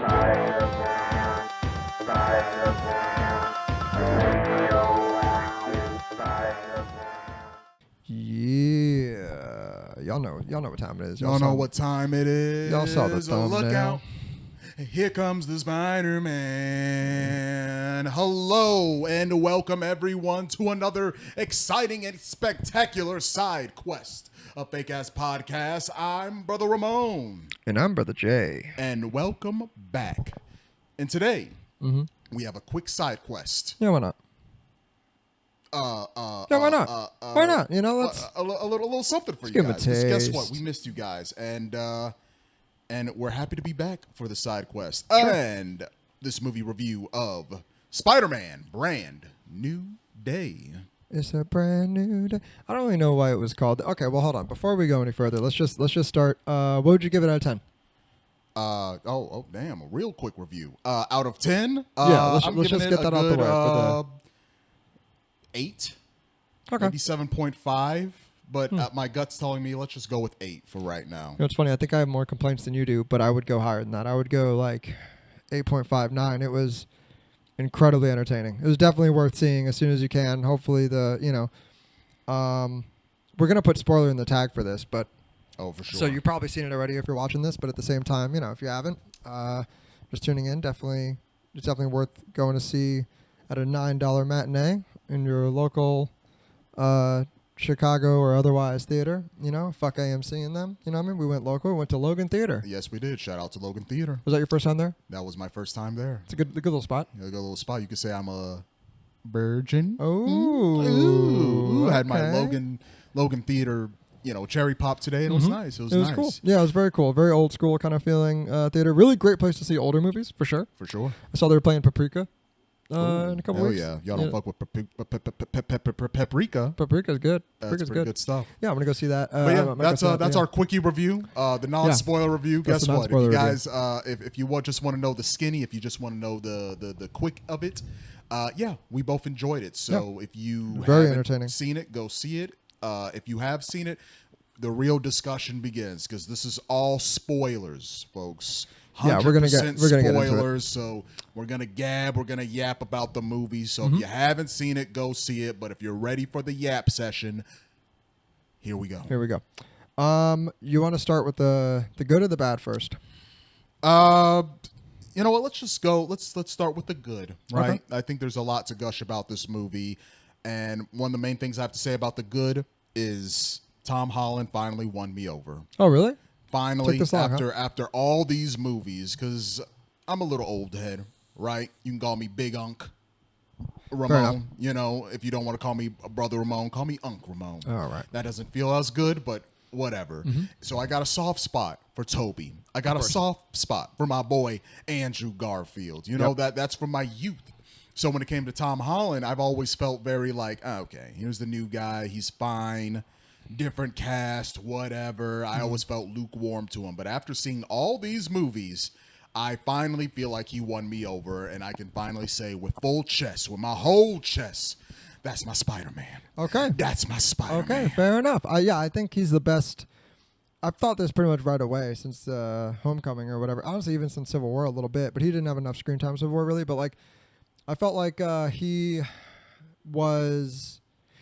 Spiderman, Spiderman, radioactive Spiderman. Yeah, y'all know what time it is. Y'all know what time it is. Y'all saw the thumbnail. Look out. Here comes the Spider-Man. Hello and welcome everyone to another exciting and spectacular side quest of Fake Ass Podcast. I'm Brother Ramon. And I'm Brother Jay. And welcome back. And today, we have a quick side quest. Yeah, why not? Why not? Why not? You know, let's a little something for you give 'em a guys. Guess what? taste. We missed you guys, and we're happy to be back for the side quest Sure. and this movie review of Spider-Man: Brand New Day. It's a brand new day. I don't really know why it was called. Okay, well, hold on. Before we go any further, let's just start. What would you give it out of 10? Damn, a real quick review. Out of 10, Yeah, let's I'm just giving get it that a out the good, way for 8, Okay. maybe 7.5. But my gut's telling me let's just go with 8 for right now. You know, it's funny. I think I have more complaints than you do, but I would go higher than that. I would go like 8.59. It was incredibly entertaining. It was definitely worth seeing as soon as you can. Hopefully, we're gonna put spoiler in the tag for this, but Oh, for sure. so you've probably seen it already if you're watching this. But at the same time, if you haven't, just tuning in, it's definitely worth going to see at a $9 matinee in your local Chicago or otherwise theater. Fuck AMC and them. You know what I mean? We went local. We went to Logan Theater. Yes, we did. Shout out to Logan Theater. Was that your first time there? That was my first time there. It's a good little spot. A good little spot. You could say I'm a virgin. Ooh, Had my okay. Logan Theater, cherry pop today, and it was nice. It was nice. Cool. Yeah, it was very cool. Very old school kind of feeling theater. Really great place to see older movies, for sure. For sure. I saw they were playing Paprika in a couple Hell weeks. yeah. Y'all don't fuck with paprika. Paprika's good. That's Paprika's pretty good stuff. Yeah, I'm gonna go see that. But yeah, that's our quickie review, the non-spoiler review. That's Guess the what? If non-spoiler you guys, if you just want to know the skinny, if you just want to know the quick of it, we both enjoyed it. So if you Very haven't entertaining. seen it, go see it. If you have seen it, the real discussion begins because this is all spoilers, folks. Yeah, we're gonna get into it. Spoilers. So we're gonna yap about the movie. So if you haven't seen it, go see it. But if you're ready for the yap session, here we go. Here we go. You want to start with the good or the bad first? You know what? Let's just go. Let's start with the good, right? Okay. I think there's a lot to gush about this movie, and one of the main things I have to say about the good is Tom Holland finally won me over. Oh, really? Finally, Took this long, after all these movies, because I'm a little old head, right? You can call me Big Unc Ramon. If you don't want to call me Brother Ramon, call me Unc Ramon. All right. That doesn't feel as good, but whatever. So I got a soft spot for Toby. I got a soft spot for my boy Andrew Garfield. That's from my youth. So when it came to Tom Holland, I've always felt very like, okay, here's the new guy. He's fine. Different cast, whatever. I always felt lukewarm to him. But after seeing all these movies, I finally feel like he won me over. And I can finally say with full chest, with my whole chest, that's my Spider-Man. Okay. That's my Spider-Man. Okay, fair enough. I think he's the best. I've thought this pretty much right away since Homecoming or whatever. Honestly, even since Civil War a little bit. But he didn't have enough screen time in Civil War, really. But I felt like he's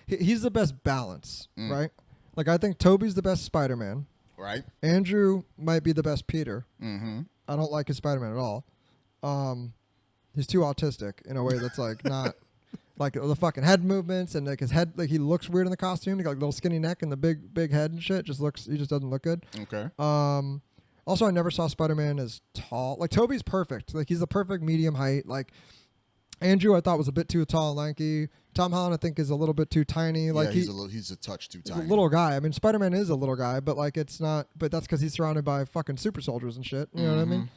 the best balance, right? I think Tobey's the best Spider-Man. Right. Andrew might be the best Peter. Mm-hmm. I don't like his Spider-Man at all. He's too autistic in a way that's not like the fucking head movements and his head. He looks weird in the costume. He got a little skinny neck and the big head and shit. He just doesn't look good. Okay. Also, I never saw Spider-Man as tall. Tobey's perfect. He's the perfect medium height. Andrew, I thought was a bit too tall and lanky. Tom Holland, I think, is a little bit too tiny. He's a touch too tiny. He's a little guy. I mean, Spider-Man is a little guy, but it's not. But that's because he's surrounded by fucking super soldiers and shit. You know what I mean?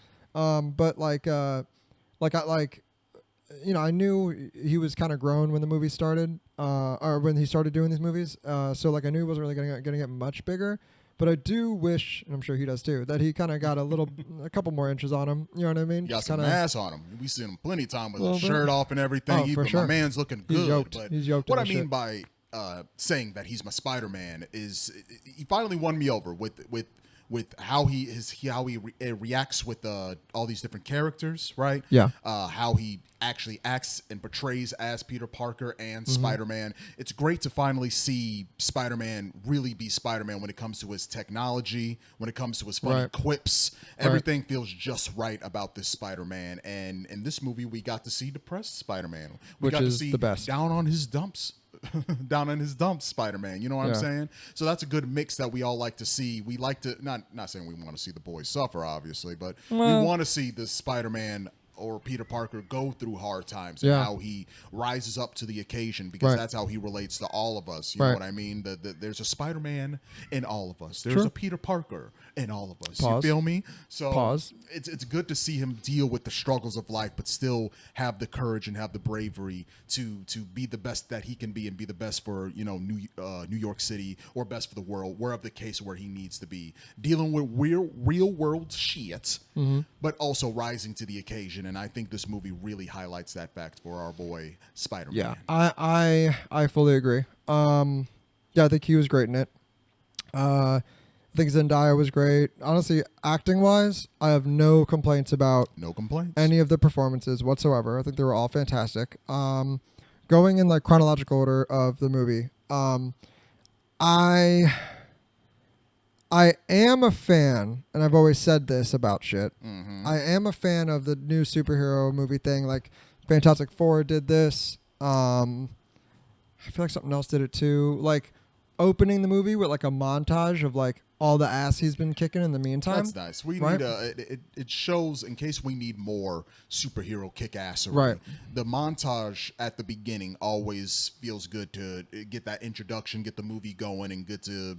I knew he was kind of grown when the movie started, or when he started doing these movies. So I knew he wasn't really gonna get much bigger. But I do wish, and I'm sure he does too, that he kind of got a couple more inches on him. You know what I mean? Got some mass on him. We seen him plenty of time with Well, his shirt off and everything. for sure. My man's looking good. He's yoked. But He's yoked what in I the mean shit. by saying that he's my Spider-Man is he finally won me over with with how reacts with all these different characters, right? Yeah. How he actually acts and portrays as Peter Parker and Spider-Man. It's great to finally see Spider-Man really be Spider-Man when it comes to his technology, when it comes to his funny Right. quips. Everything feels just right about this Spider-Man. And in this movie, we got to see depressed Spider-Man. We Which got is to see the best. down on his dumps. Down in his dumps, Spider-Man. You know what I'm Yeah. saying? So that's a good mix that we all like to see. We like to not saying we want to see the boys suffer, obviously, but we want to see this Spider-Man or Peter Parker go through hard times and Yeah. how he rises up to the occasion, because Right. that's how he relates to all of us. You know Right. what I mean? There's a Spider-Man in all of us. There's True. a Peter Parker in all of us. Pause. You feel me? So Pause. it's good to see him deal with the struggles of life, but still have the courage and have the bravery to be the best that he can be, and be the best for New York City, or best for the world, wherever the case where he needs to be, dealing with real world shit, but also rising to the occasion. And I think this movie really highlights that fact for our boy Spider-Man. Yeah, I fully agree. Yeah, I think he was great in it. I think Zendaya was great. Honestly, acting wise, I have no complaints about No complaints. any of the performances whatsoever. I think they were all fantastic. Going in like chronological order of the movie, I am a fan, and I've always said this about shit. I am a fan of the new superhero movie thing. Like Fantastic Four did this. I feel like something else did it too. Like opening the movie with like a montage of like all the ass he's been kicking in the meantime. That's nice. We right? need it shows, in case we need more superhero kick-assery. Right. The montage at the beginning always feels good to get that introduction, get the movie going, and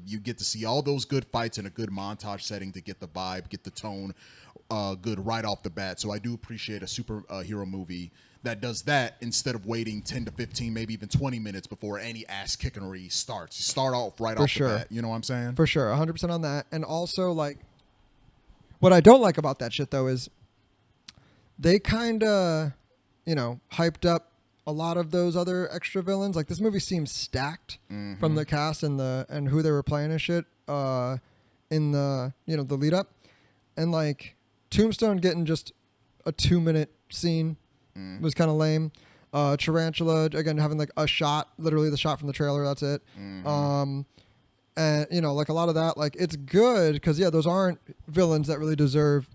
you get to see all those good fights in a good montage setting to get the vibe, get the tone good right off the bat. So I do appreciate a superhero movie that does that, instead of waiting 10 to 15, maybe even 20 minutes before any ass kickery starts. You start off right off the bat. You know what I'm saying? For sure, 100% on that. And also, like, what I don't like about that shit, though, is they kind of, hyped up a lot of those other extra villains. Like, this movie seems stacked from the cast and who they were playing and shit in the, the lead up. And, like, Tombstone getting just a 2-minute scene was kind of lame. Tarantula, again, having, like, a shot, literally the shot from the trailer, that's it. And, like a lot of that, like, it's good because, yeah, those aren't villains that really deserve,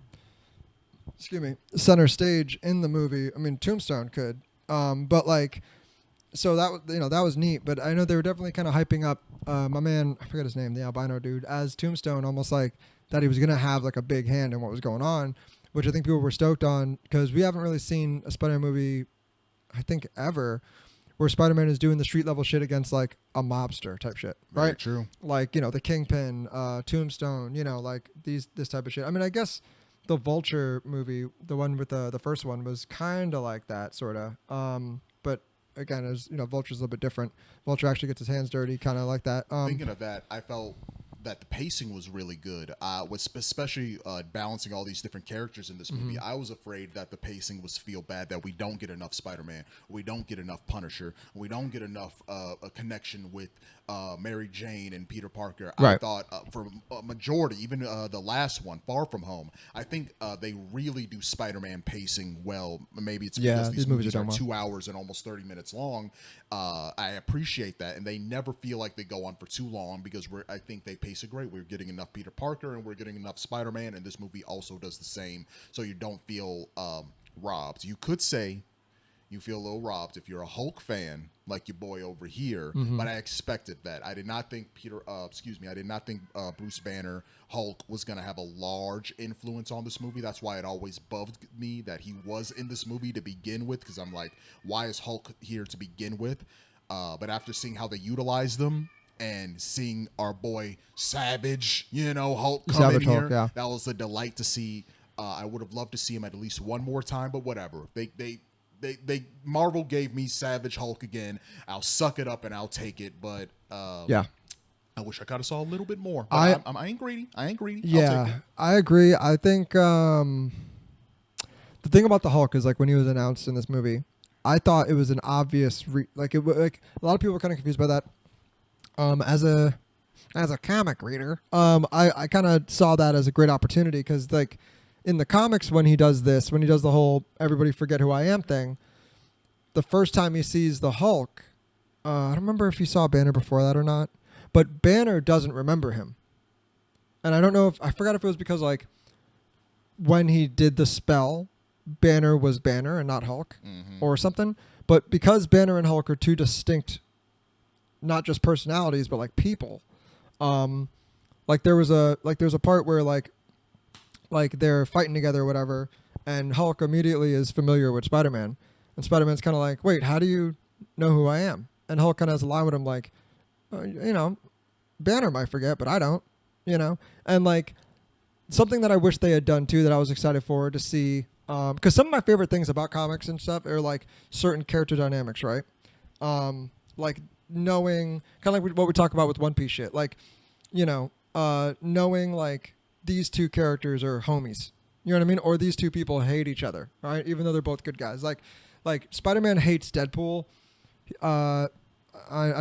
center stage in the movie. I mean, Tombstone could. But, like, so that, that was neat. But I know they were definitely kind of hyping up my man, I forget his name, the albino dude, as Tombstone, almost like that he was going to have, like, a big hand in what was going on, which I think people were stoked on because we haven't really seen a Spider-Man movie, I think, ever, where Spider-Man is doing the street level shit against like a mobster type shit, right? Very true. Like, the Kingpin, Tombstone, like this type of shit. I mean, I guess the Vulture movie, the one with the first one, was kind of like that, sort of. But again, as Vulture's a little bit different. Vulture actually gets his hands dirty, kind of like that. Thinking of that, I felt that the pacing was really good, especially balancing all these different characters in this movie. I was afraid that the pacing was feel bad, that we don't get enough Spider-Man, we don't get enough Punisher, we don't get enough a connection with Mary Jane and Peter Parker. Right. I thought for a majority, even the last one, Far From Home, I think they really do Spider-Man pacing well. Maybe it's because these movies are 2 hours and almost 30 minutes long. I appreciate that, and they never feel like they go on for too long, because I think they pace it great. We're getting enough Peter Parker and we're getting enough Spider-Man, and this movie also does the same, so you don't feel robbed. You could say you feel a little robbed if you're a Hulk fan like your boy over here, but I expected that. I did not think I did not think Bruce Banner Hulk was going to have a large influence on this movie. That's why it always bugged me that he was in this movie to begin with, because I'm like, why is Hulk here to begin with? But after seeing how they utilized them and seeing our boy Savage, Hulk come Savage in here, Hulk, yeah. that was a delight to see. I would have loved to see him at least one more time, but whatever. They Marvel gave me Savage Hulk again. I'll suck it up and I'll take it, but yeah. I wish I could have saw a little bit more. But I ain't greedy. Yeah, I'll take it. I agree. I think the thing about the Hulk is, like, when he was announced in this movie, I thought it was an obvious a lot of people were kind of confused by that. As a as a comic reader, I kind of saw that as a great opportunity because, like, in the comics, when he does this, when he does the whole "everybody forget who I am" thing, the first time he sees the Hulk, I don't remember if he saw Banner before that or not, but Banner doesn't remember him, and I don't know if I forgot if it was because like when he did the spell, Banner was Banner and not Hulk, or something. But because Banner and Hulk are two distinct, not just personalities, but like people. Like there's a part where like they're fighting together or whatever, and Hulk immediately is familiar with Spider-Man, and Spider-Man's kind of like, wait, how do you know who I am? And Hulk kind of has a line with him like, you know, Banner might forget, but I don't, you know, and like something that I wish they had done too that I was excited for to see, because some of my favorite things about comics and stuff are like certain character dynamics, right? Like knowing kind of like what we talk about with One Piece shit, like, you know, knowing like these two characters are homies, you know what I mean, or these two people hate each other, right? Even though they're both good guys. Like Spider-Man hates Deadpool. I'd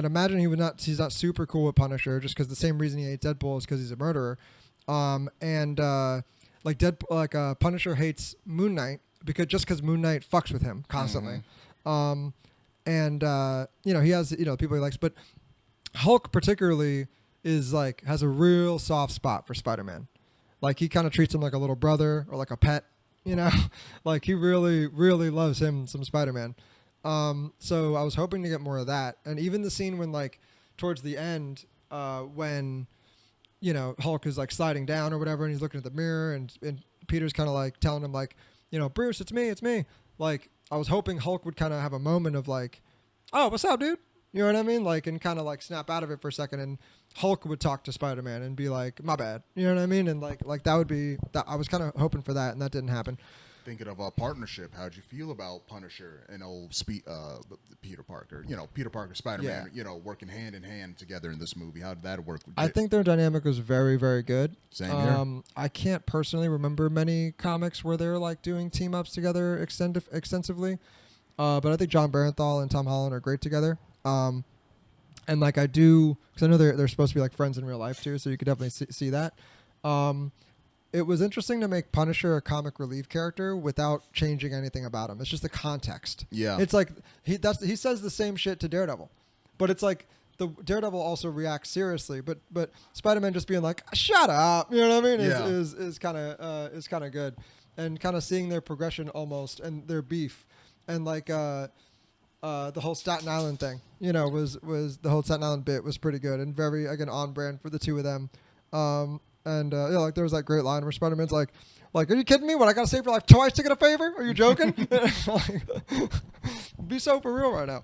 imagine he's not super cool with Punisher just because the same reason he hates Deadpool is because he's a murderer. Punisher hates Moon Knight because Moon Knight fucks with him constantly. You know, he has, you know, people he likes, but Hulk particularly is like has a real soft spot for Spider-Man. Like he kind of treats him like a little brother or like a pet, you know, like he really, really loves him some Spider-Man. So I was hoping to get more of that. And even the scene when like towards the end, when, you know, Hulk is like sliding down or whatever, and he's looking at the mirror and Peter's kind of like telling him like, you know, Bruce, it's me. Like I was hoping Hulk would kind of have a moment of like, oh, what's up, dude? You know what I mean? Like, and kind of like snap out of it for a second, and Hulk would talk to Spider-Man and be like, my bad. You know what I mean? And like that would be that. I was kind of hoping for that, and that didn't happen. Thinking of a partnership, how'd you feel about Punisher and old Peter Parker? You know, Peter Parker, Spider-Man, you know, working hand in hand together in this movie. How did that work? I think their dynamic was very, very good. Same here. I can't personally remember many comics where they're like doing team ups together extensively. But I think John Barenthal and Tom Holland are great together. And like I do, because I know they're supposed to be like friends in real life too, so you could definitely see that. It was interesting to make Punisher a comic relief character without changing anything about him. It's just the context. Yeah. It's like he says the same shit to Daredevil, but it's like the Daredevil also reacts seriously. But Spider-Man just being like, "Shut up," you know what I mean? Is kind of good, and kind of seeing their progression almost and their beef, and like the whole Staten Island thing, you know, was the whole Staten Island bit was pretty good and very again on brand for the two of them. And yeah, like there was that great line where Spider-Man's like, are you kidding me? What, I gotta save your life twice to get a favor? Are you joking? Like, be so for real right now.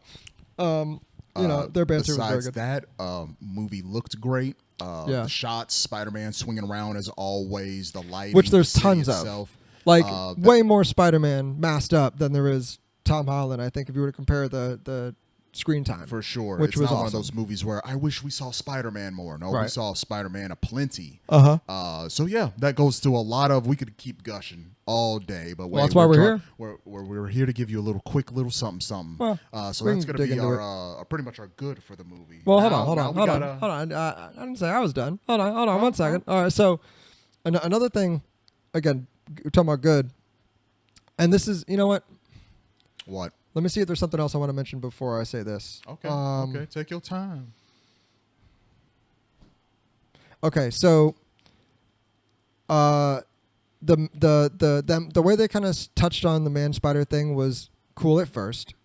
You know, their banter was very good. Besides that, movie looked great. The shots, Spider-Man swinging around as always. The lighting, which there's tons of. Like way more Spider-Man masked up than there is Tom Holland. I think if you were to compare the screen time, for sure, which it's was not awesome. one of those movies where I wish we saw Spider-Man more. No, we saw Spider-Man aplenty. So yeah, that goes to a lot of. We could keep gushing all day, but that's why we're here. We're here to give you a little quick little something. Well, so that's going to be our pretty much our good for the movie. Well, hold on. I didn't say I was done. Hold on, 1 second. All right, so another thing, again, we're talking about good, and this is, you know what? What? Let me see if there's something else I want to mention before I say this. Okay. Okay. Take your time. Okay. So, the way they kind of touched on the man spider thing was cool at first,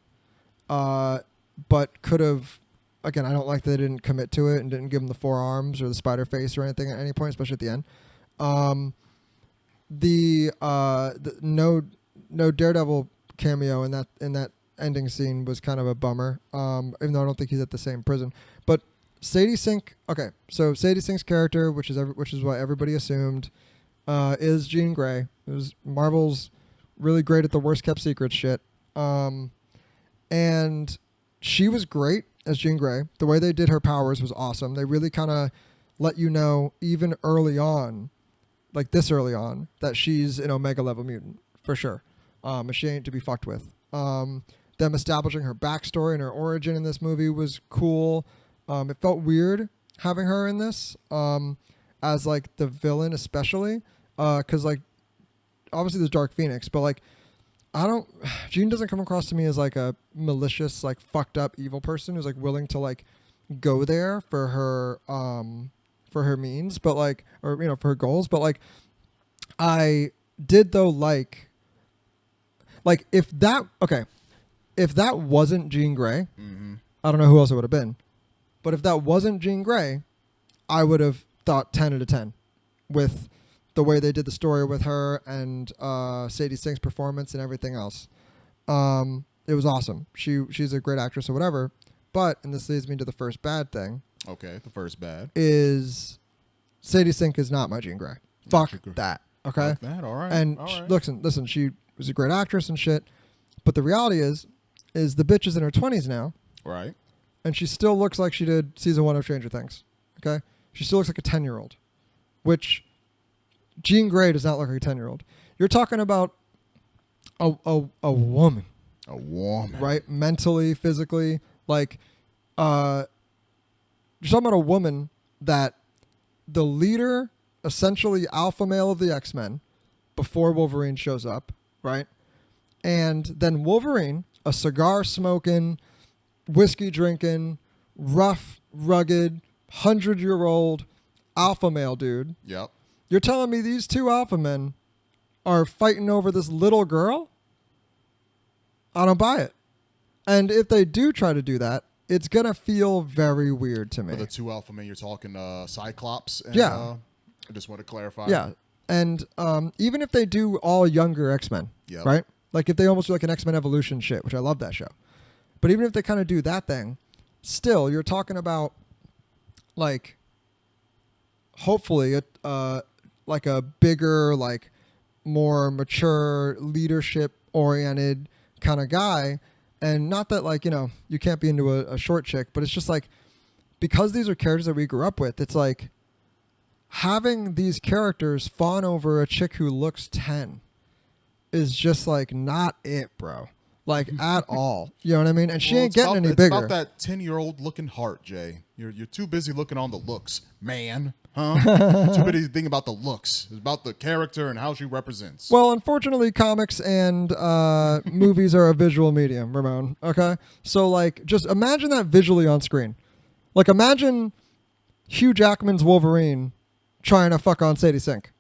but could have. Again, I don't like that they didn't commit to it and didn't give him the four arms or the spider face or anything at any point, especially at the end. No Daredevil cameo in that ending scene was kind of a bummer, even though I don't think he's at the same prison. But Sadie Sink, okay, so Sadie Sink's character, which is what everybody assumed, is Jean Grey. It was Marvel's really great at the worst kept secrets shit, and she was great as Jean Grey. The way they did her powers was awesome. They really kind of let you know even early on, like this early on, that she's an Omega level mutant for sure. She ain't to be fucked with. Them establishing her backstory and her origin in this movie was cool. It felt weird having her in this as like the villain, especially because like obviously there's Dark Phoenix, but like I don't. Jean doesn't come across to me as like a malicious, like fucked up evil person who's like willing to like go there for her means, but like or for her goals. But like I did though like if that wasn't Jean Grey, I don't know who else it would have been. But if that wasn't Jean Grey, I would have thought 10 out of 10 with the way they did the story with her and Sadie Sink's performance and everything else. It was awesome. She's a great actress or whatever. But, and this leads me to the first bad thing. Okay, the first bad. Is Sadie Sink is not my Jean Grey. Fuck that. Okay? Like that, all right. And all right. Listen, she was a great actress and shit. But the reality is the bitch is in her 20s now. Right. And she still looks like she did season 1 of Stranger Things. Okay? She still looks like a 10-year-old. Which Jean Grey does not look like a 10-year-old. You're talking about a woman. A woman. Right? Mentally, physically. Like, you're talking about a woman that the leader, essentially alpha male of the X-Men, before Wolverine shows up, right? And then Wolverine, a cigar smoking, whiskey drinking, rough, rugged, 100-year-old alpha male dude. Yep. You're telling me these two alpha men are fighting over this little girl? I don't buy it. And if they do try to do that, it's going to feel very weird to me. For the two alpha men, you're talking Cyclops and Yeah. I just want to clarify. Yeah. And even if they do all younger X-Men, Yep. right? Like if they almost do like an X-Men Evolution shit, which I love that show. But even if they kind of do that thing, still you're talking about like hopefully like a bigger, like more mature, leadership oriented kind of guy. And not that like, you can't be into a short chick, but it's just like because these are characters that we grew up with, it's like having these characters fawn over a chick who looks 10 is just like not it, bro. Like at all. You know what I mean? And she ain't getting any bigger. It's about that 10-year-old looking heart, Jay. You're too busy looking on the looks, man. Huh? Too busy thinking about the looks. It's about the character and how she represents. Well, unfortunately, comics and movies are a visual medium, Ramon. Okay? So, like, just imagine that visually on screen. Like, imagine Hugh Jackman's Wolverine trying to fuck on Sadie Sink.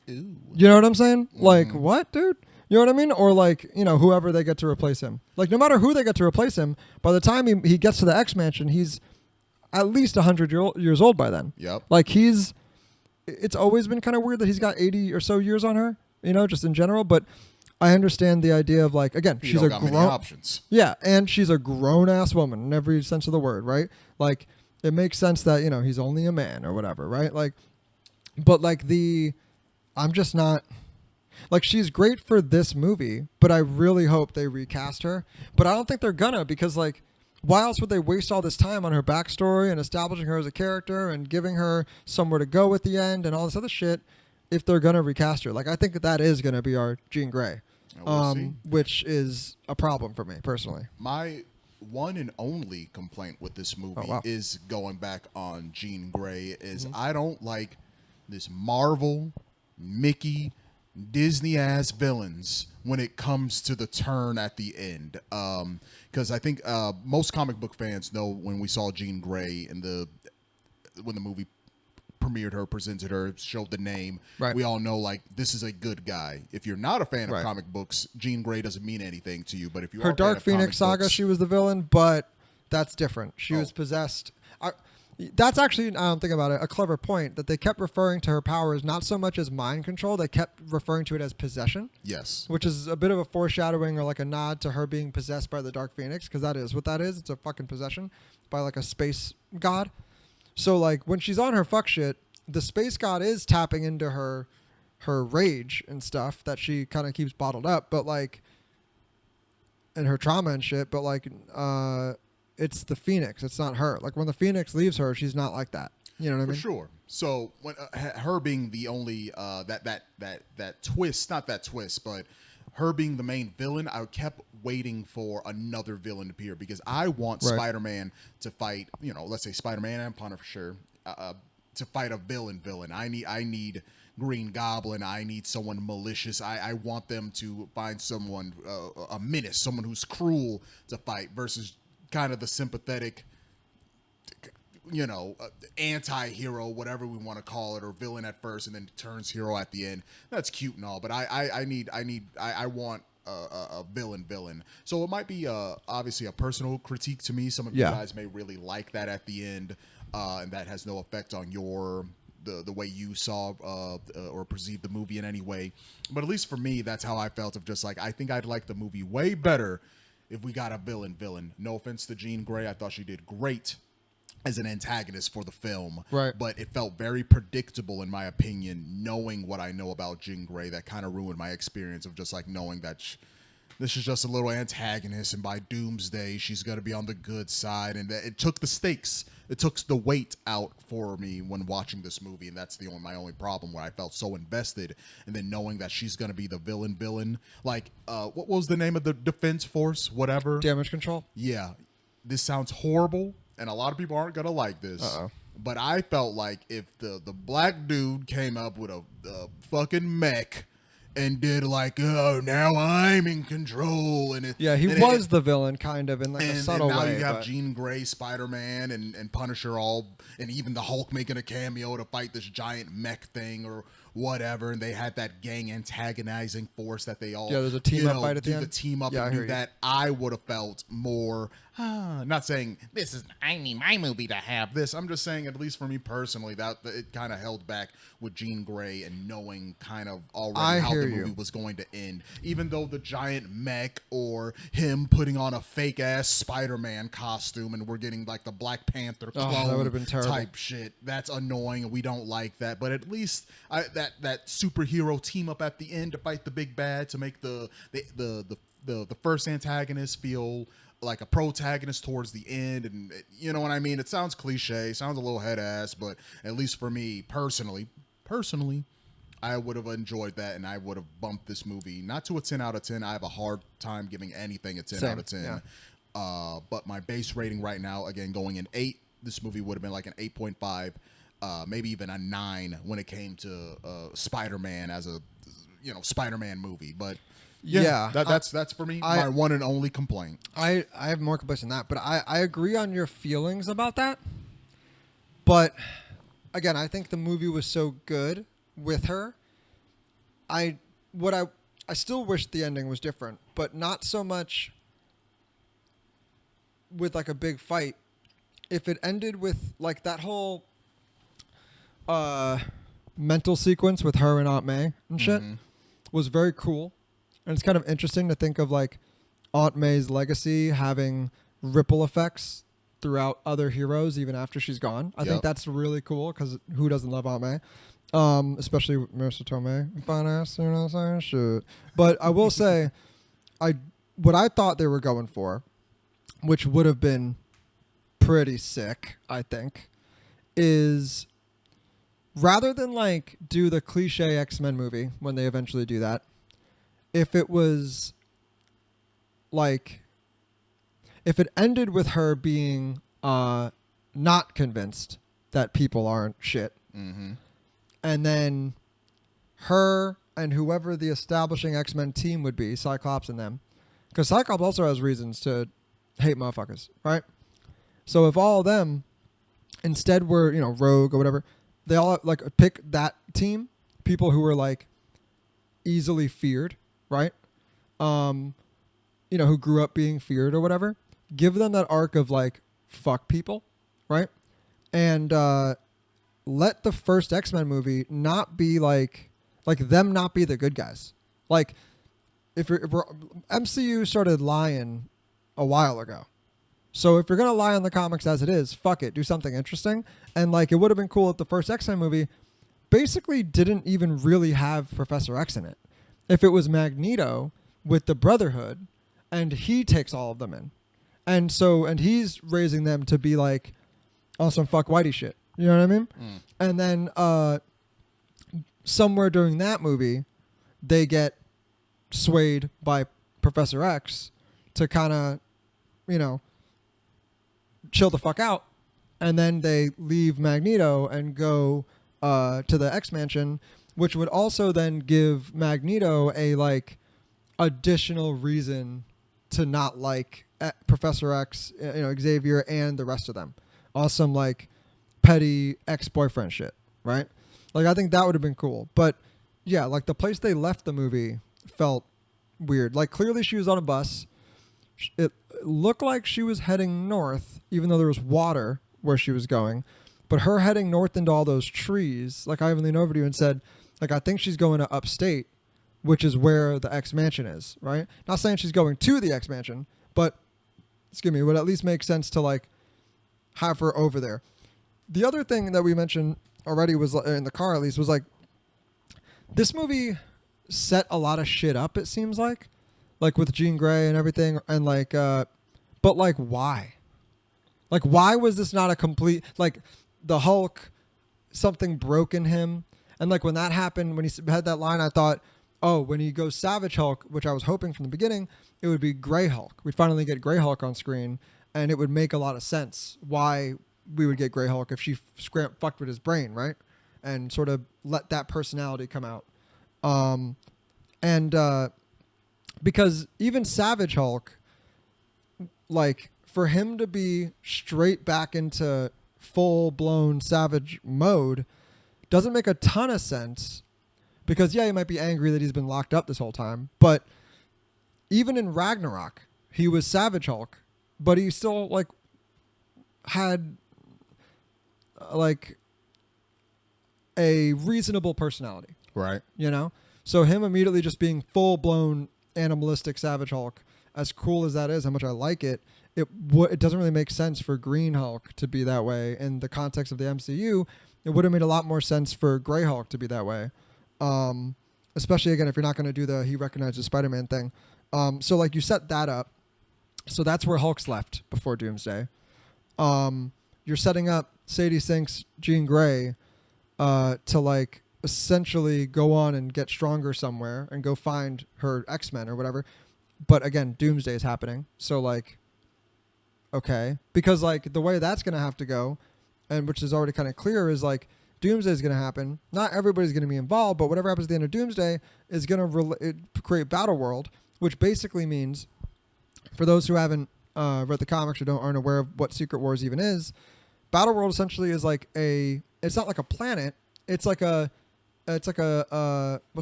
Ooh. You know what I'm saying? Like, what, dude? You know what I mean? Or like, whoever they get to replace him. Like, no matter who they get to replace him, by the time he gets to the X-Mansion, he's at least 100 years old by then. Yep. Like, it's always been kind of weird that he's got 80 or so years on her, just in general. But I understand the idea of like, again, she's a many grown options. Yeah, and she's a grown-ass woman in every sense of the word, right? Like, it makes sense that, he's only a man or whatever, right? Like, but like I'm just not... Like, she's great for this movie, but I really hope they recast her. But I don't think they're gonna, because, like, why else would they waste all this time on her backstory and establishing her as a character and giving her somewhere to go at the end and all this other shit if they're gonna recast her? Like, I think that is gonna be our Jean Grey, We'll see. which is a problem for me, personally. My one and only complaint with this movie is going back on Jean Grey is I don't like this Marvel, Mickey, Disney-ass villains when it comes to the turn at the end. Because I think most comic book fans know when we saw Jean Grey when the movie premiered her, presented her, showed the name, right. We all know, like, this is a good guy. If you're not a fan of Right. comic books, Jean Grey doesn't mean anything to you. But if you Her are a fan Dark of comic Phoenix saga, books, she was the villain, but that's different. She was possessed. That's actually, I don't think about it, a clever point that they kept referring to her powers not so much as mind control, they kept referring to it as possession. Yes. Which is a bit of a foreshadowing or like a nod to her being possessed by the Dark Phoenix, because that is what that is. It's a fucking possession by like a space god. So like when she's on her fuck shit, the space god is tapping into her rage and stuff that she kind of keeps bottled up, but like, and her trauma and shit, but like, it's the Phoenix. It's not her. Like when the Phoenix leaves her, she's not like that. You know what I mean? For sure. So when her being the only that twist, not that twist, but her being the main villain, I kept waiting for another villain to appear because I want Right. Spider-Man to fight. Let's say Spider-Man and Punisher. to fight a villain. I need Green Goblin. I need someone malicious. I want them to find someone a menace, someone who's cruel to fight versus kind of the sympathetic, anti-hero, whatever we want to call it, or villain at first and then turns hero at the end. That's cute and all, but I want a villain. So it might be obviously a personal critique to me. Some of you guys may really like that at the end, and that has no effect on the way you saw or perceived the movie in any way. But at least for me, that's how I felt, of just like, I think I'd like the movie way better if we got a villain. No offense to Jean Grey, I thought she did great as an antagonist for the film, right? But it felt very predictable, in my opinion, knowing what I know about Jean Grey. That kind of ruined my experience of just like knowing that this is just a little antagonist, and by Doomsday she's gonna be on the good side, and it took the stakes, it took the weight out for me when watching this movie, and that's my only problem, where I felt so invested, and then knowing that she's gonna be the villain, like what was the name of the Defense Force, whatever, Damage Control. Yeah, this sounds horrible, and a lot of people aren't gonna like this. But I felt like if the black dude came up with a fucking mech and did like, oh, now I'm in control, and he was the villain, kind of in like a subtle and now way. You have Jean Grey, Spider-Man, and Punisher and even the Hulk making a cameo to fight this giant mech thing or whatever, and they had that gang antagonizing force that they all there's a team up fight at the end. The team up and do that. I would have felt more. Not saying I need my movie to have this. I'm just saying, at least for me personally, that it kind of held back with Jean Grey and knowing kind of already how the movie was going to end. Even though the giant mech or him putting on a fake ass Spider-Man costume and we're getting like the Black Panther clone that would have been terrible. Type shit. That's annoying and we don't like that. But at least that superhero team up at the end to fight the big bad, to make the first antagonist feel like a protagonist towards the end, and you know what I mean? It sounds cliche, sounds a little head ass, but at least for me personally, I would have enjoyed that, and I would have bumped this movie not to a 10 out of 10. I have a hard time giving anything a 10 out of 10. Yeah. But my base rating right now, again, going in 8, this movie would have been like an 8.5, maybe even a 9 when it came to Spider-Man as a Spider-Man movie, but that's for me my one and only complaint. I have more complaints than that, but I agree on your feelings about that. But again, I think the movie was so good with her. I still wish the ending was different, but not so much with like a big fight. If it ended with like that whole mental sequence with her and Aunt May and shit was very cool. And it's kind of interesting to think of like Aunt May's legacy having ripple effects throughout other heroes even after she's gone. I think that's really cool, because who doesn't love Aunt May? Especially Marissa Tomei, fine ass, you know what I'm saying? Shit. But I will say, what I thought they were going for, which would have been pretty sick, I think, is rather than like do the cliche X-Men movie when they eventually do that, if it was like, if it ended with her being not convinced that people aren't shit, and then her and whoever the establishing X-Men team would be, Cyclops and them, because Cyclops also has reasons to hate motherfuckers, right? So if all of them instead were, Rogue or whatever, they all like pick that team, people who were like easily feared, right? Who grew up being feared or whatever. Give them that arc of like fuck people, right? And let the first X-Men movie not be like them not be the good guys. Like if we're MCU started lying a while ago. So if you're going to lie on the comics as it is, fuck it, do something interesting. And like it would have been cool if the first X-Men movie basically didn't even really have Professor X in it. If it was Magneto with the Brotherhood and he takes all of them in. And he's raising them to be like on some fuck whitey shit. You know what I mean? And then somewhere during that movie, they get swayed by Professor X to kind of, chill the fuck out and then they leave Magneto and go to the X Mansion, which would also then give Magneto a like additional reason to not like Professor X, Xavier, and the rest of them. Awesome, like petty ex-boyfriend shit, right? Like I think that would have been cool, but yeah, like the place they left the movie felt weird. Like clearly she was on a bus. It looked like she was heading north, even though there was water where she was going. But her heading north into all those trees, like I even leaned over to you and said, like I think she's going to upstate, which is where the X Mansion is, right? Not saying she's going to the X Mansion, but it would at least make sense to like have her over there. The other thing that we mentioned already was in the car, at least, was like this movie set a lot of shit up. It seems like with Jean Grey and everything, and like, but like why? Like why was this not a complete like the Hulk? Something broke in him, and like when that happened, when he had that line, I thought, oh, when he goes Savage Hulk, which I was hoping from the beginning, it would be Grey Hulk. We'd finally get Grey Hulk on screen, and it would make a lot of sense why we would get Grey Hulk if she fucked with his brain, right? And sort of let that personality come out. Because even Savage Hulk, like for him to be straight back into full-blown Savage mode doesn't make a ton of sense. Because, yeah, he might be angry that he's been locked up this whole time. But even in Ragnarok, he was Savage Hulk. But he still, like, had, like, a reasonable personality. Right. You know? So him immediately just being full-blown animalistic Savage Hulk, as cool as that is, how much I like it, it doesn't really make sense for Green Hulk to be that way. In the context of the MCU, it would have made a lot more sense for Grey Hulk to be that way. Especially again if you're not going to do the he recognizes Spider-Man thing. So like you set that up, so that's where Hulk's left before Doomsday. You're setting up Sadie Sink's Jean Grey to like essentially go on and get stronger somewhere and go find her X-Men or whatever. But again, Doomsday is happening, so like okay, because like the way that's going to have to go, and which is already kind of clear, is like Doomsday is going to happen. Not everybody's going to be involved, but whatever happens at the end of Doomsday is going to create Battle World, which basically means, for those who haven't read the comics or aren't aware of what Secret Wars even is, Battle World essentially is like it's not like a planet. It's like a what's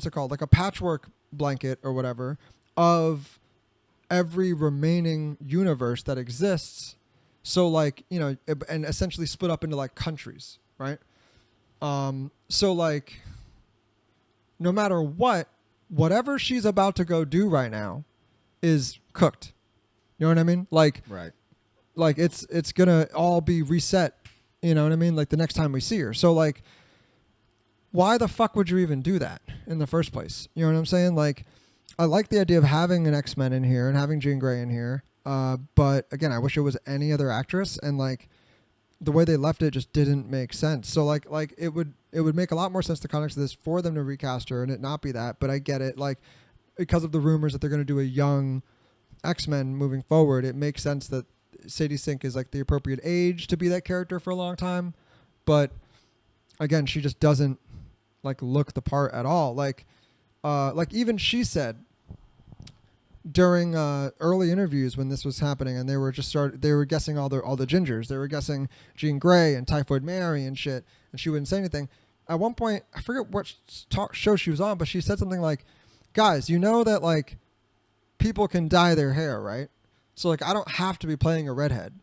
it called? Like a patchwork blanket or whatever of every remaining universe that exists. So like, and essentially split up into like countries, right? So like no matter whatever she's about to go do right now is cooked. You know what I mean? Like, right. Like it's gonna all be reset. You know what I mean? Like the next time we see her. So like, why the fuck would you even do that in the first place? You know what I'm saying? Like, I like the idea of having an X-Men in here and having Jean Grey in here. But again, I wish it was any other actress, and like the way they left it just didn't make sense. So like it would make a lot more sense to context of this for them to recast her and it not be that. But I get it, like because of the rumors that they're going to do a young X-Men moving forward, it makes sense that Sadie Sink is like the appropriate age to be that character for a long time. But again, she just doesn't like look the part at all. Like even she said during early interviews when this was happening, and they were guessing all the gingers. They were guessing Jean Grey and Typhoid Mary and shit, and she wouldn't say anything. At one point, I forget what show she was on, but she said something like, "Guys, you know that like people can dye their hair, right? So like I don't have to be playing a redhead."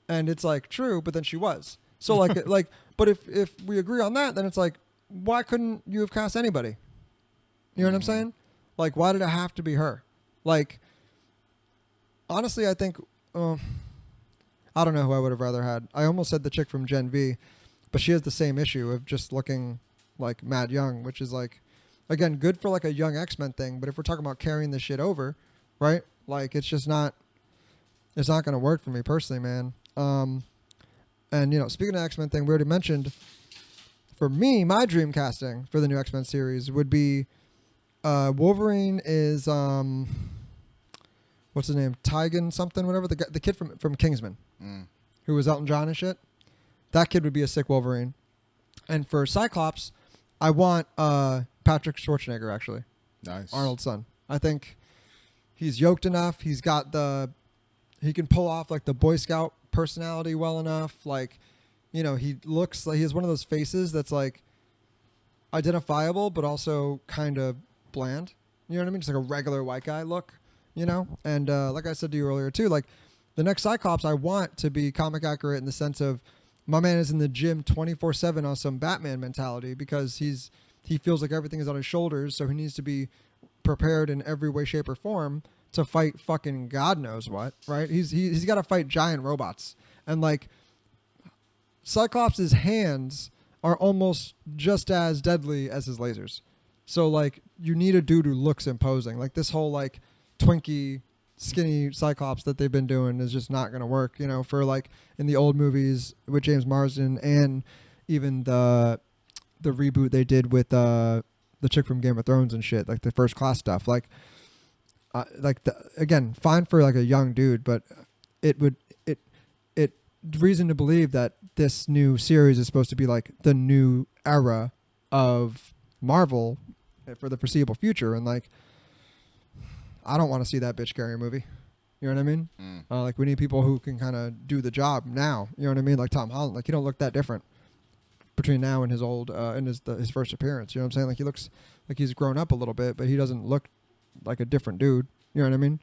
And it's like true, but then she was. So like but if we agree on that, then it's like, why couldn't you have cast anybody? You know what I'm saying? Like, why did it have to be her? Like, honestly, I think, I don't know who I would have rather had. I almost said the chick from Gen V, but she has the same issue of just looking like mad young, which is like, again, good for like a young X-Men thing. But if we're talking about carrying this shit over, right? Like, it's not going to work for me personally, man. And, speaking of X-Men thing, we already mentioned, for me, my dream casting for the new X-Men series would be Wolverine is what's his name? Tygan something, whatever. The kid from Kingsman, who was Elton John and shit. That kid would be a sick Wolverine. And for Cyclops, I want Patrick Schwarzenegger, actually. Nice. Arnold's son. I think he's yoked enough. He can pull off like the Boy Scout personality well enough. Like, he looks like he has one of those faces that's like identifiable, but also kind of bland. You know what I mean? Just like a regular white guy look, And like I said to you earlier too, like the next Cyclops I want to be comic accurate in the sense of my man is in the gym 24/7 on some Batman mentality because he feels like everything is on his shoulders, so he needs to be prepared in every way, shape, or form to fight fucking God knows what, right? He's got to fight giant robots. And like Cyclops' hands are almost just as deadly as his lasers. So like you need a dude who looks imposing. Like this whole like Twinkie skinny Cyclops that they've been doing is just not going to work, for like in the old movies with James Marsden and even the reboot they did with the chick from Game of Thrones and shit, like the First Class stuff. Like again, fine for like a young dude, but it reason to believe that this new series is supposed to be like the new era of Marvel for the foreseeable future, and like I don't want to see that bitch carry a movie. You know what I mean? Like we need people who can kind of do the job now. You know what I mean? Like Tom Holland. Like he don't look that different between now and his old and his first appearance. You know what I'm saying? Like he looks like he's grown up a little bit, but he doesn't look like a different dude. You know what I mean?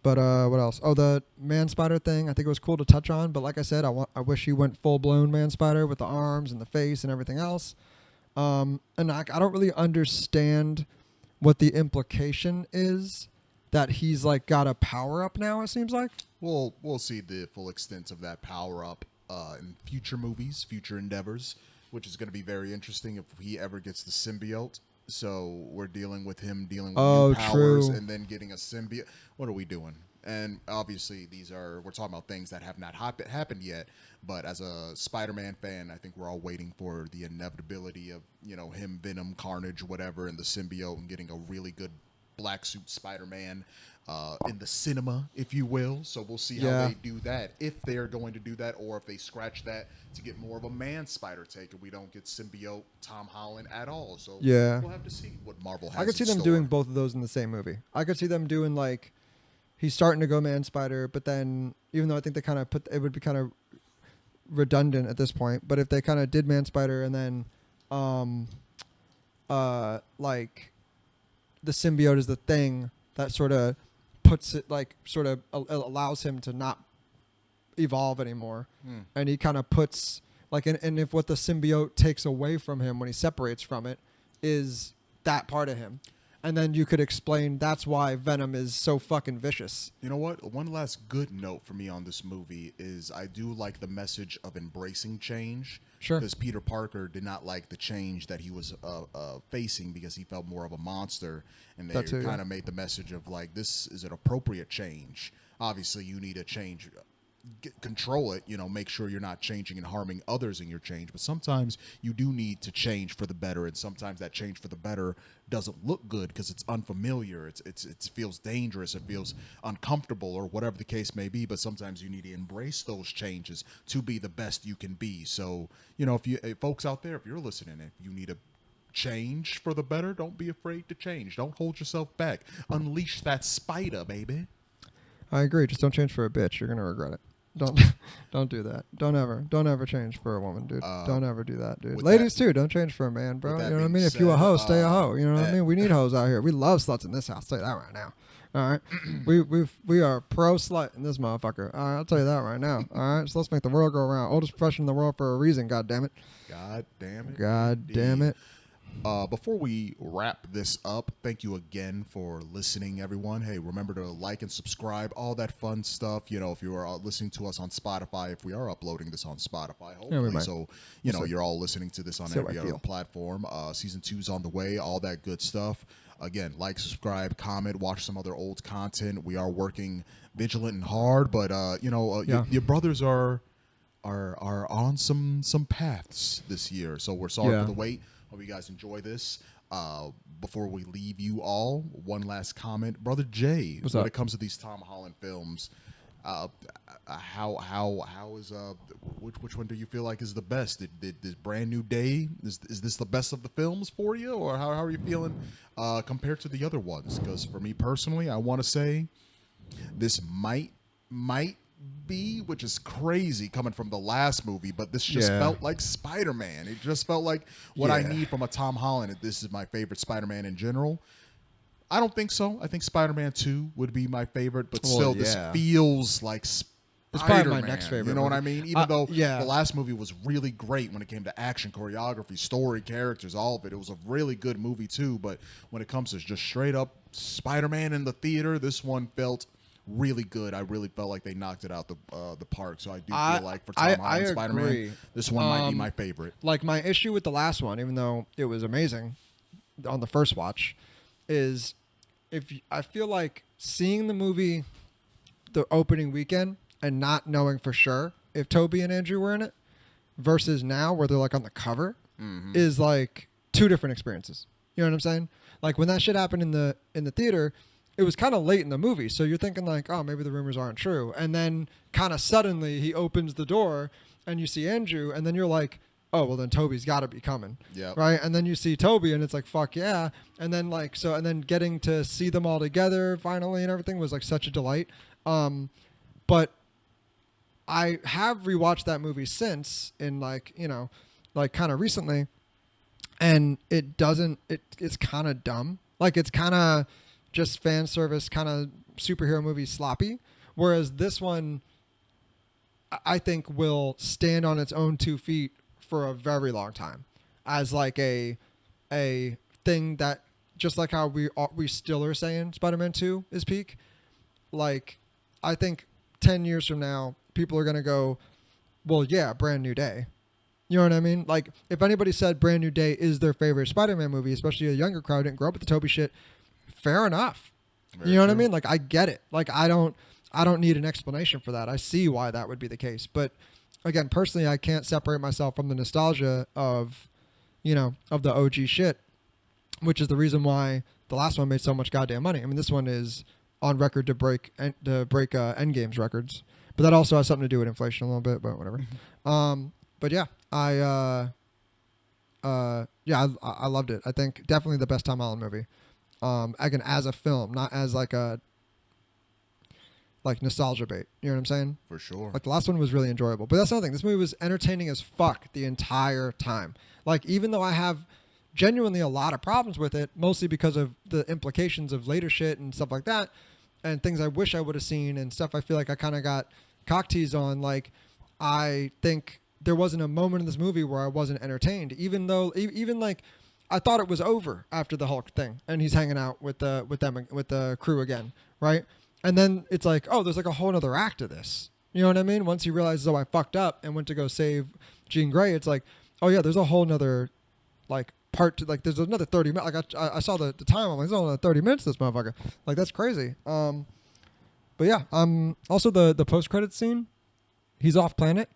But what else? Oh, the Man Spider thing. I think it was cool to touch on. But like I said, I wish he went full blown Man Spider with the arms and the face and everything else. And I don't really understand what the implication is that he's like got a power up now. It seems like We'll see the full extent of that power up in future movies, future endeavors, which is going to be very interesting if he ever gets the symbiote. So we're dealing with him dealing with new powers true. and then getting a symbiote. What are we doing? And obviously we're talking about things that have not happened yet. But as a Spider-Man fan, I think we're all waiting for the inevitability of, him, Venom, Carnage, whatever, and the symbiote and getting a really good black suit Spider-Man in the cinema, if you will. So we'll see how they do that, if they're going to do that, or if they scratch that to get more of a man Spider take and we don't get symbiote Tom Holland at all. So we'll have to see what Marvel has. I could see in them store. doing both of those in the same movie. I could see them doing like he's starting to go Man Spider, but then even though I think they kind of it would be kind of redundant at this point, but if they kind of did Man Spider and then like the symbiote is the thing that sort of puts it like sort of allows him to not evolve anymore, and he kind of puts like and if what the symbiote takes away from him when he separates from it is that part of him, and then you could explain that's why Venom is so fucking vicious. You know what? One last good note for me on this movie is I do like the message of embracing change. Sure. Because Peter Parker did not like the change that he was facing because he felt more of a monster. And they kind of made the message of like, this is an appropriate change. Obviously, you need to change, control it, make sure you're not changing and harming others in your change. But sometimes you do need to change for the better. And sometimes that change for the better doesn't look good because it's unfamiliar. It feels dangerous. It feels uncomfortable or whatever the case may be. But sometimes you need to embrace those changes to be the best you can be. So, if folks out there, if you're listening, if you need to change for the better, don't be afraid to change. Don't hold yourself back. Unleash that spider, baby. I agree. Just don't change for a bitch. You're gonna regret it. Don't do that. Don't ever change for a woman, dude. Don't ever do that, dude. Ladies too, don't change for a man, bro. You know what I mean? If you a hoe, stay a hoe. You know what I mean? We need hoes out here. We love sluts in this house. I'll tell you that right now. All right, we are pro slut in this motherfucker. All right, I'll tell you that right now. All right, so let's make the world go around. Oldest profession in the world for a reason. God damn it. God damn it. God damn it. Before we wrap this up, thank you again for listening, everyone. Hey, remember to like and subscribe, all that fun stuff. If you are listening to us on Spotify, if we are uploading this on Spotify, hopefully, you're all listening to this on every other platform. Season 2's on the way, all that good stuff. Again, like, subscribe, comment, watch some other old content. We are working vigilant and hard, but your brothers are on some paths this year. So we're sorry for the wait. Hope you guys enjoy this. Before we leave you all, one last comment. Brother Jay, when it comes to these Tom Holland films, How is which one do you feel like is the best? Did this Brand New Day is this the best of the films for you, or how are you feeling compared to the other ones? Because for me personally, I want to say this might be, which is crazy coming from the last movie, but this just felt like Spider-Man. It just felt like what I need from a Tom Holland. This is my favorite Spider-Man in general. I don't think so. I think Spider-Man 2 would be my favorite, but still, this feels like Spider-Man. It's probably my next favorite You know what I mean? Even though yeah. the last movie was really great when it came to action, choreography, story, characters, all of it. It was a really good movie too, but when it comes to just straight up Spider-Man in the theater, this one felt really good. I really felt like they knocked it out the park. So I do feel like for Tom Holland Spider-Man, this one might be my favorite. Like my issue with the last one, even though it was amazing on the first watch, is I feel like seeing the movie the opening weekend and not knowing for sure if Toby and Andrew were in it versus now where they're like on the cover is like two different experiences. You know what I'm saying? Like when that shit happened in the theater, it was kind of late in the movie, so you're thinking like, oh, maybe the rumors aren't true, and then kind of suddenly he opens the door and you see Andrew, and then you're like, oh, well then Toby's got to be coming, right? And then you see Toby, and it's like, fuck yeah, and then like and then getting to see them all together finally and everything was like such a delight. But I have rewatched that movie since in like kind of recently, and it's kind of dumb, like it's kind of just fan service kind of superhero movie sloppy, whereas this one I think will stand on its own 2 feet for a very long time as like a thing that, just like how we still are saying Spider-Man 2 is peak, like I think 10 years from now people are going to go, well, yeah, Brand New Day. You know what I mean? Like if anybody said Brand New Day is their favorite Spider-Man movie, especially a younger crowd didn't grow up with the Toby shit, fair enough. You know what I mean? Like I get it. Like I don't need an explanation for that. I see why that would be the case. But again, personally, I can't separate myself from the nostalgia of the OG shit, which is the reason why the last one made so much goddamn money. I mean, this one is on record to break Endgame's records, but that also has something to do with inflation a little bit. But whatever. But yeah, I loved it. I think definitely the best Tom Holland movie. Again, as a film, not as like a nostalgia bait. You know what I'm saying? For sure. Like the last one was really enjoyable, but that's another thing. This movie was entertaining as fuck the entire time. Like even though I have genuinely a lot of problems with it, mostly because of the implications of later shit and stuff like that, and things I wish I would have seen and stuff I feel like I kind of got cock teased on. Like I think there wasn't a moment in this movie where I wasn't entertained, even though even like I thought it was over after the Hulk thing and he's hanging out with the crew again, right? And then it's like, oh, there's like a whole other act of this. You know what I mean? Once he realizes, oh, I fucked up and went to go save Jean Grey, it's like, oh yeah, there's a whole nother like part to, like there's another 30 minutes. Like I saw the time, I'm like, there's only 30 minutes this motherfucker. Like that's crazy. But yeah, also the post-credit scene, he's off planet.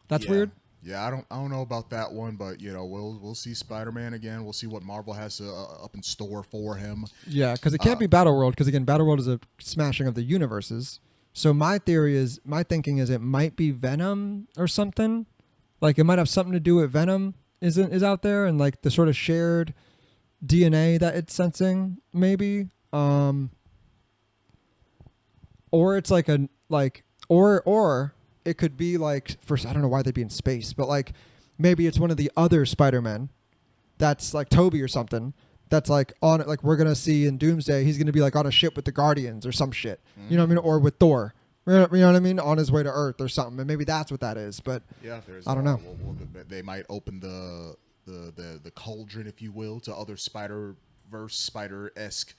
That's weird. Yeah, I don't know about that one, but we'll see Spider-Man again. We'll see what Marvel has up in store for him. Yeah, because it can't be Battleworld, because again, Battleworld is a smashing of the universes. So my thinking is it might be Venom or something. Like it might have something to do with Venom is out there and like the sort of shared DNA that it's sensing, maybe. Or it's like or it could be like, first, I don't know why they'd be in space, but like maybe it's one of the other Spider-Men that's like Toby or something that's like on it. Like we're going to see in Doomsday, he's going to be like on a ship with the Guardians or some shit. Mm-hmm. You know what I mean? Or with Thor. You know what I mean? On his way to Earth or something. And maybe that's what that is. But yeah, I don't know. They might open the cauldron, if you will, to other Spider-Verse, Spider-esque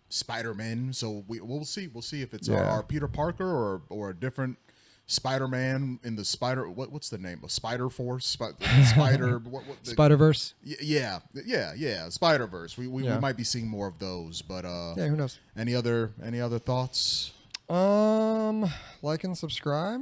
Spider-Men. So we'll see. We'll see if it's our Peter Parker or a different Spider-Man in the what's the name of Spider-Force? Spider Spider-Verse? Yeah. Spider-Verse. We might be seeing more of those, but yeah, who knows? Any other thoughts? Like and subscribe.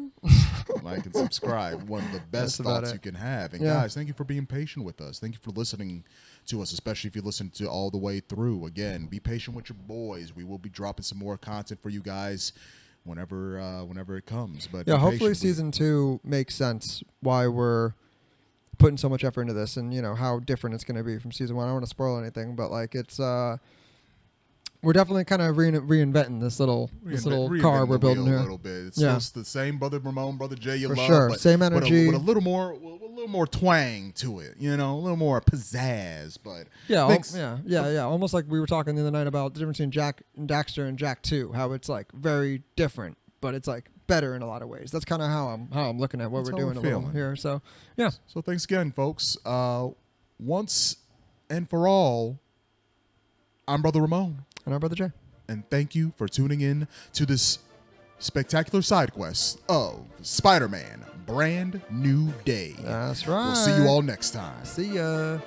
Like and subscribe. One of the best thoughts you can have. And guys, thank you for being patient with us. Thank you for listening to us, especially if you listen to all the way through. Again, be patient with your boys. We will be dropping some more content for you guys whenever it comes. But Yeah, be hopefully patient. season 2 makes sense why we're putting so much effort into this, and how different it's going to be from season 1. I don't want to spoil anything, but like it's we're definitely kind of reinventing this little Reinventing car the we're building wheel here. a little bit. It's Yeah. still the same Brother Ramon, Brother Jay you For love, sure. but Same with energy. a little more twang to it, a little more pizzazz. But Yeah, thanks- yeah. Almost like we were talking the other night about the difference between Jack and Daxter and Jack 2, how it's like very different, but it's like better in a lot of ways. That's kind of how I'm looking at what That's we're how doing we're a little feeling. here. So yeah, So thanks again, folks. Once and for all, I'm Brother Ramon. and our brother Jay. And thank you for tuning in to this spectacular side quest of Spider-Man Brand New Day. That's right. We'll see you all next time. See ya.